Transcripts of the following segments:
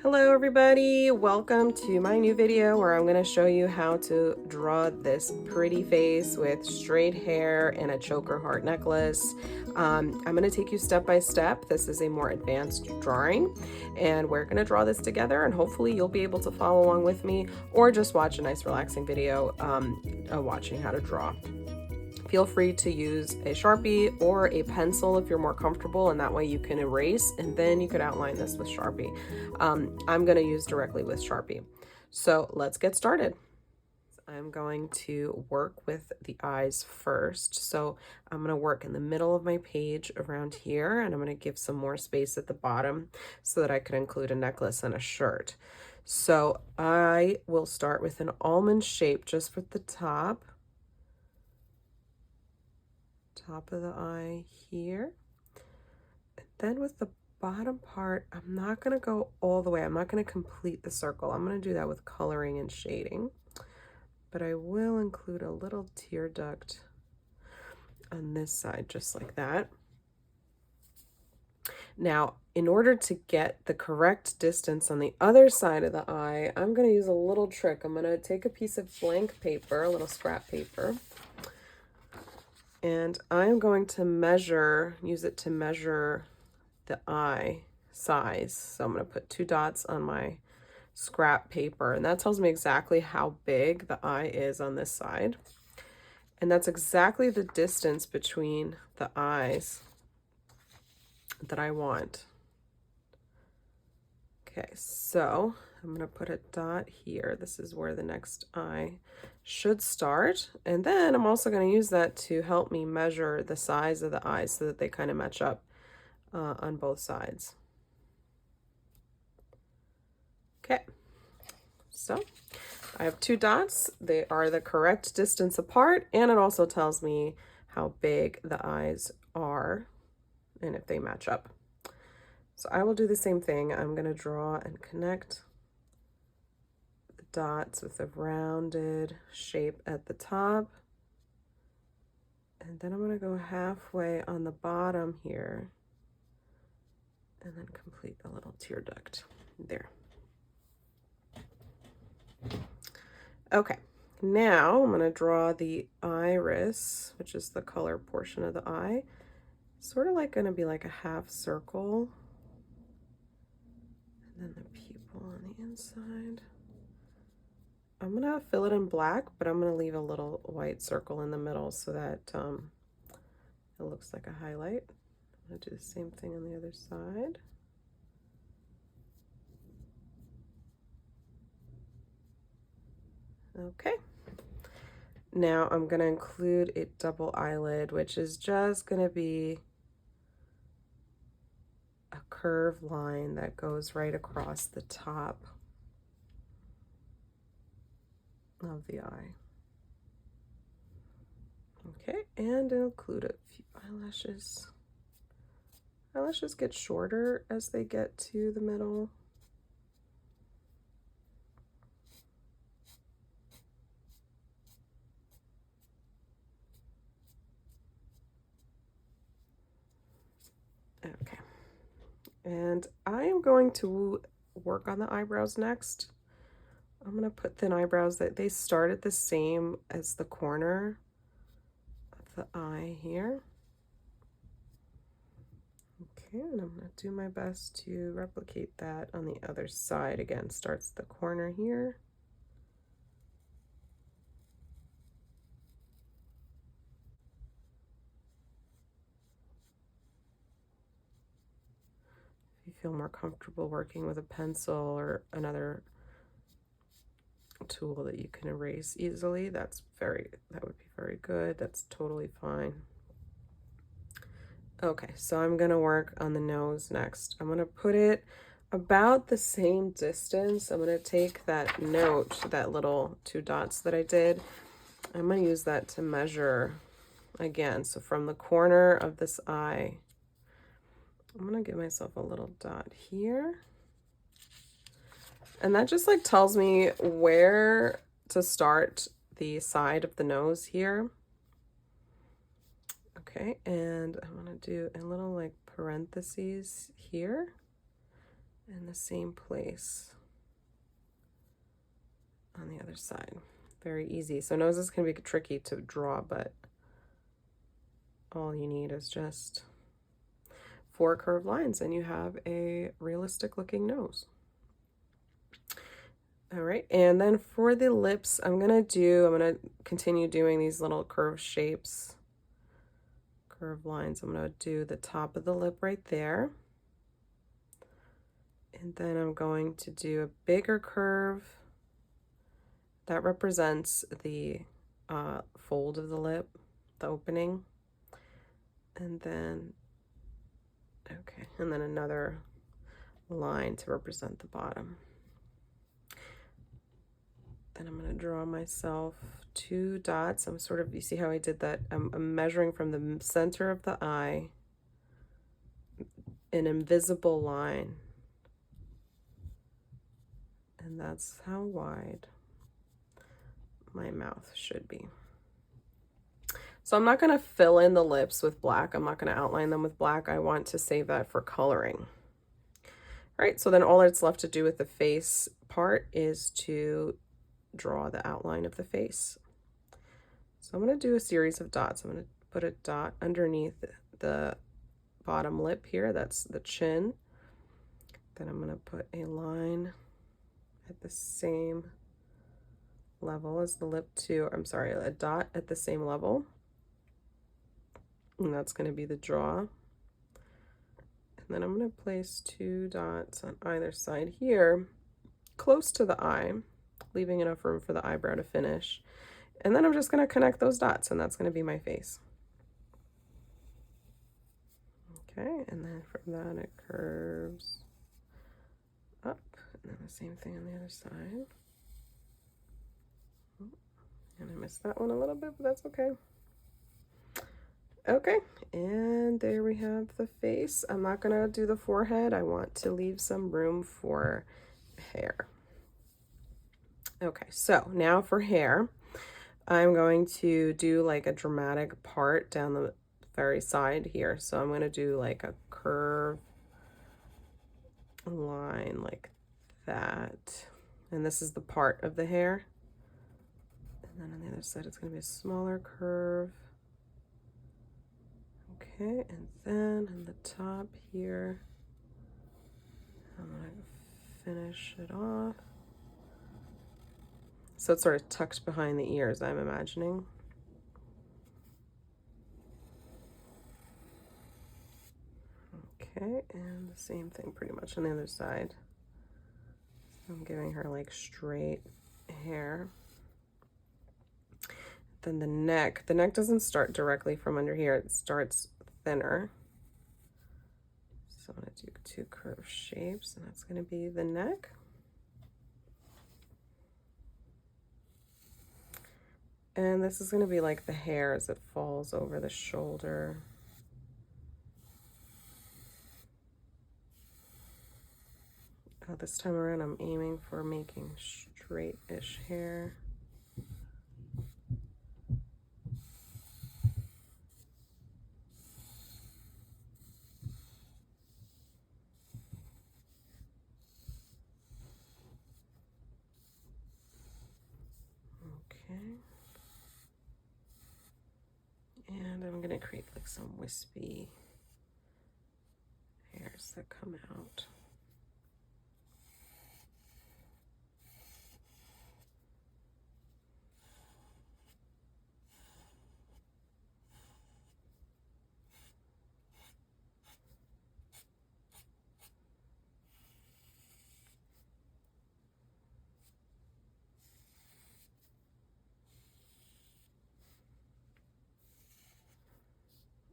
Hello everybody, welcome to my new video where I'm going to show you how to draw this pretty face with straight hair and a choker heart necklace. I'm going to take you step by step. This is a more advanced drawing and we're going to draw this together, and hopefully you'll be able to follow along with me or just watch a nice relaxing video watching how to draw. Feel free to use a Sharpie or a pencil if you're more comfortable, and that way you can erase and then you could outline this with Sharpie. I'm going to use directly with Sharpie. So let's get started. I'm going to work with the eyes first. So I'm going to work in the middle of my page around here, and I'm going to give some more space at the bottom so that I could include a necklace and a shirt. So I will start with an almond shape just for the top of the eye here. And then with the bottom part, I'm not going to go all the way. I'm not going to complete the circle. I'm going to do that with coloring and shading. But I will include a little tear duct on this side, just like that. Now, in order to get the correct distance on the other side of the eye, I'm going to use a little trick. I'm going to take a piece of blank paper, a little scrap paper, and I'm going to use it to measure the eye size. So I'm going to put 2 dots on my scrap paper, and that tells me exactly how big the eye is on this side. And that's exactly the distance between the eyes that I want. Okay, so I'm going to put a dot here. This is where the next eye should start. And then I'm also going to use that to help me measure the size of the eyes so that they kind of match up on both sides. Okay, so I have 2 dots. They are the correct distance apart, and it also tells me how big the eyes are and if they match up. So I will do the same thing. I'm going to draw and connect the dots with a rounded shape at the top. And then I'm going to go halfway on the bottom here and then complete the little tear duct there. Okay, now I'm going to draw the iris, which is the color portion of the eye. Sort of like going to be like a half circle. And then the pupil on the inside. I'm going to fill it in black, but I'm going to leave a little white circle in the middle so that it looks like a highlight. I'm going to do the same thing on the other side. Okay. Now I'm going to include a double eyelid, which is just going to be a curved line that goes right across the top of the eye. Okay, and include a few eyelashes. Eyelashes get shorter as they get to the middle. Okay, and I am going to work on the eyebrows next. I'm going to put thin eyebrows that they start at the same as the corner of the eye here. Okay, and I'm going to do my best to replicate that on the other side. Again, starts at the corner here. If you feel more comfortable working with a pencil or another tool that you can erase easily, that would be very good. That's totally fine. Okay, so I'm gonna work on the nose next. I'm gonna put it about the same distance. I'm gonna take that note, that little 2 dots that I did. I'm gonna use that to measure again. So from the corner of this eye, I'm gonna give myself a little dot here. And that just like tells me where to start the side of the nose here. Okay, and I'm gonna do a little like parentheses here. in the same place on the other side. Very easy. So noses can be tricky to draw, but all you need is just 4 curved lines and you have a realistic looking nose. All right, and then for the lips, I'm gonna continue doing these little curved shapes, curved lines. I'm gonna do the top of the lip right there. And then I'm going to do a bigger curve that represents the fold of the lip, the opening. And then, okay, and then another line to represent the bottom. Then I'm going to draw myself 2 dots. I'm sort of, you see how I did that? I'm measuring from the center of the eye, an invisible line. And that's how wide my mouth should be. So I'm not going to fill in the lips with black. I'm not going to outline them with black. I want to save that for coloring. All right, so then all that's left to do with the face part is to draw the outline of the face. So I'm going to do a series of dots. I'm going to put a dot underneath the bottom lip here. That's the chin. Then I'm going to put a line at the same level as the lip too. I'm sorry, a dot at the same level. And that's going to be the draw. And then I'm going to place 2 dots on either side here, close to the eye, leaving enough room for the eyebrow to finish. And then I'm just going to connect those dots, and that's going to be my face. Okay, and then from that it curves up, and then the same thing on the other side. And I missed that one a little bit, but that's okay. Okay, and there we have the face. I'm not gonna do the forehead. I want to leave some room for hair. Okay, so now for hair, I'm going to do like a dramatic part down the very side here. So I'm gonna do like a curve line like that. And this is the part of the hair. And then on the other side, it's gonna be a smaller curve. Okay, and then on the top here, I'm gonna finish it off. So it's sort of tucked behind the ears, I'm imagining. Okay, and the same thing pretty much on the other side. So I'm giving her like straight hair. Then the neck doesn't start directly from under here, it starts thinner. So I'm going to do 2 curved shapes, and that's going to be the neck. And this is going to be like the hair as it falls over the shoulder. This time around, I'm aiming for making straight-ish hair. And I'm going to create like some wispy hairs that come out.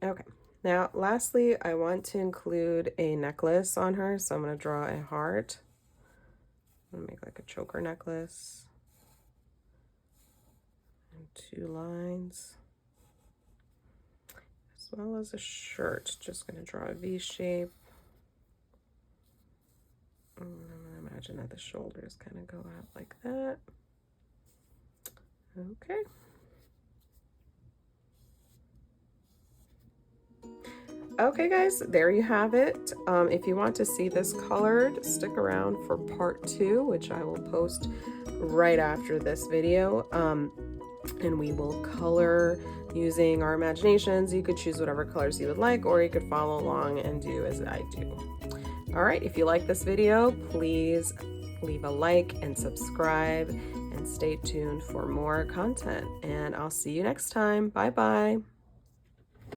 Okay, now lastly, I want to include a necklace on her, so I'm going to draw a heart. I'm going to make like a choker necklace. And 2 lines. As well as a shirt, just going to draw a V shape. And I'm going to imagine that the shoulders kind of go out like that. Okay. Okay guys, there you have it. If you want to see this colored, stick around for part 2, which I will post right after this video. And we will color using our imaginations. You could choose whatever colors you would like, or you could follow along and do as I do. All right, if you like this video, please leave a like and subscribe and stay tuned for more content. And I'll see you next time. Bye bye.